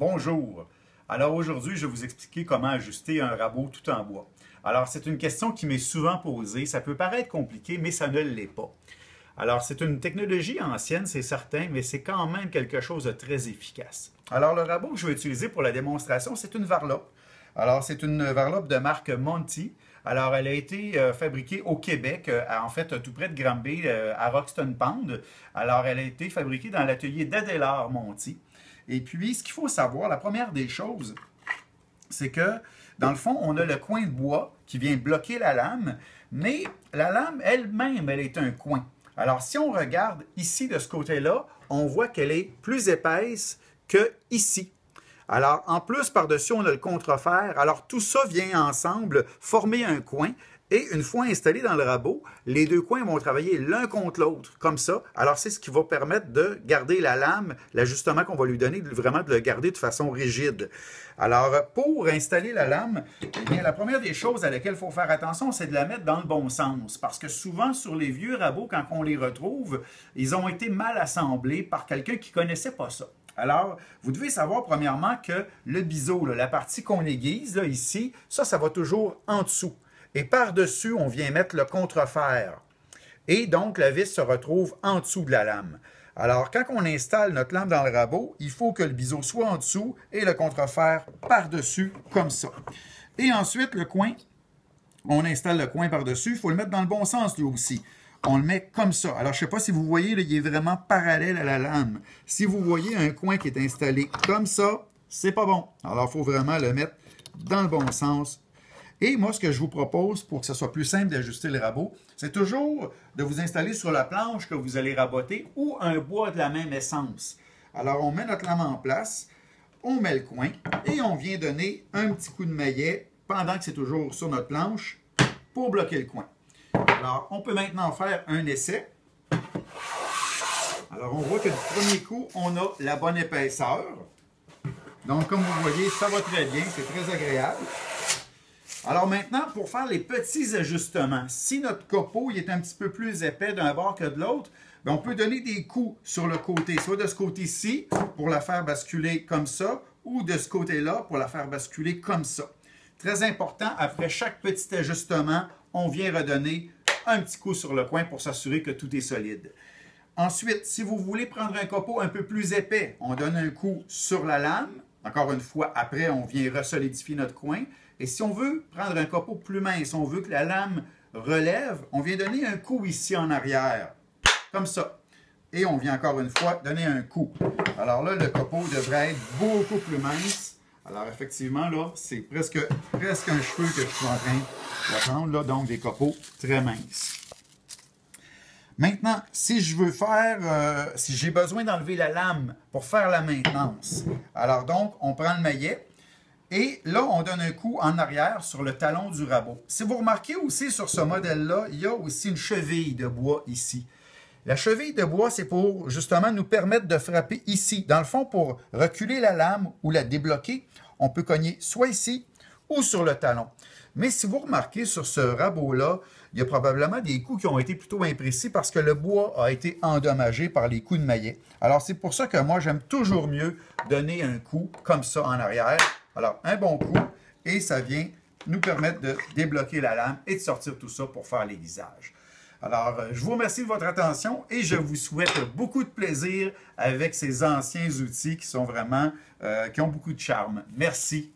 Bonjour. Alors aujourd'hui, je vais vous expliquer comment ajuster un rabot tout en bois. Alors c'est une question qui m'est souvent posée. Ça peut paraître compliqué, mais ça ne l'est pas. Alors c'est une technologie ancienne, c'est certain, mais c'est quand même quelque chose de très efficace. Alors le rabot que je vais utiliser pour la démonstration, c'est une varlope. Alors c'est une varlope de marque Monty. Alors, elle a été fabriquée au Québec, en fait, tout près de Granby, à Roxton Pond. Alors, elle a été fabriquée dans l'atelier d'Adélard Monty. Et puis, ce qu'il faut savoir, la première des choses, c'est que, dans le fond, on a le coin de bois qui vient bloquer la lame, mais la lame elle-même, elle est un coin. Alors, si on regarde ici, de ce côté-là, on voit qu'elle est plus épaisse que ici. Alors, en plus, par-dessus, on a le contrefer. Alors, tout ça vient ensemble former un coin. Et une fois installé dans le rabot, les deux coins vont travailler l'un contre l'autre, comme ça. Alors, c'est ce qui va permettre de garder la lame, l'ajustement qu'on va lui donner, vraiment de le garder de façon rigide. Alors, pour installer la lame, eh bien, la première des choses à laquelle il faut faire attention, c'est de la mettre dans le bon sens. Parce que souvent, sur les vieux rabots, quand on les retrouve, ils ont été mal assemblés par quelqu'un qui ne connaissait pas ça. Alors, vous devez savoir premièrement que le biseau, la partie qu'on aiguise, là, ici, ça va toujours en dessous. Et par-dessus, on vient mettre le contrefer. Et donc, la vis se retrouve en dessous de la lame. Alors, quand on installe notre lame dans le rabot, il faut que le biseau soit en dessous et le contrefer par-dessus, comme ça. Et ensuite, le coin, on installe le coin par-dessus. Il faut le mettre dans le bon sens, lui aussi. On le met comme ça. Alors, je ne sais pas si vous voyez, là, il est vraiment parallèle à la lame. Si vous voyez un coin qui est installé comme ça, c'est pas bon. Alors, il faut vraiment le mettre dans le bon sens. Et moi, ce que je vous propose, pour que ce soit plus simple d'ajuster le rabot, c'est toujours de vous installer sur la planche que vous allez raboter ou un bois de la même essence. Alors, on met notre lame en place, on met le coin et on vient donner un petit coup de maillet pendant que c'est toujours sur notre planche pour bloquer le coin. Alors, on peut maintenant faire un essai. Alors, on voit que du premier coup, on a la bonne épaisseur. Donc, comme vous voyez, ça va très bien, c'est très agréable. Alors maintenant, pour faire les petits ajustements, si notre copeau il est un petit peu plus épais d'un bord que de l'autre, on peut donner des coups sur le côté, soit de ce côté-ci pour la faire basculer comme ça, ou de ce côté-là pour la faire basculer comme ça. Très important, après chaque petit ajustement, on vient redonner un petit coup sur le coin pour s'assurer que tout est solide. Ensuite, si vous voulez prendre un copeau un peu plus épais, on donne un coup sur la lame. Encore une fois, après, on vient resolidifier notre coin. Et si on veut prendre un copeau plus mince, on veut que la lame relève, on vient donner un coup ici en arrière, comme ça. Et on vient encore une fois donner un coup. Alors là, le copeau devrait être beaucoup plus mince. Alors effectivement, là, c'est presque un cheveu que je suis en train de prendre, là, donc des copeaux très minces. Maintenant, si je veux faire, si j'ai besoin d'enlever la lame pour faire la maintenance, alors donc, on prend le maillet et là, on donne un coup en arrière sur le talon du rabot. Si vous remarquez aussi sur ce modèle-là, il y a aussi une cheville de bois ici. La cheville de bois, c'est pour justement nous permettre de frapper ici. Dans le fond, pour reculer la lame ou la débloquer, on peut cogner soit ici ou sur le talon. Mais si vous remarquez sur ce rabot-là, il y a probablement des coups qui ont été plutôt imprécis parce que le bois a été endommagé par les coups de maillet. Alors, c'est pour ça que moi, j'aime toujours mieux donner un coup comme ça en arrière. Alors, un bon coup et ça vient nous permettre de débloquer la lame et de sortir tout ça pour faire l'aiguisage. Alors, je vous remercie de votre attention et je vous souhaite beaucoup de plaisir avec ces anciens outils qui sont vraiment, qui ont beaucoup de charme. Merci.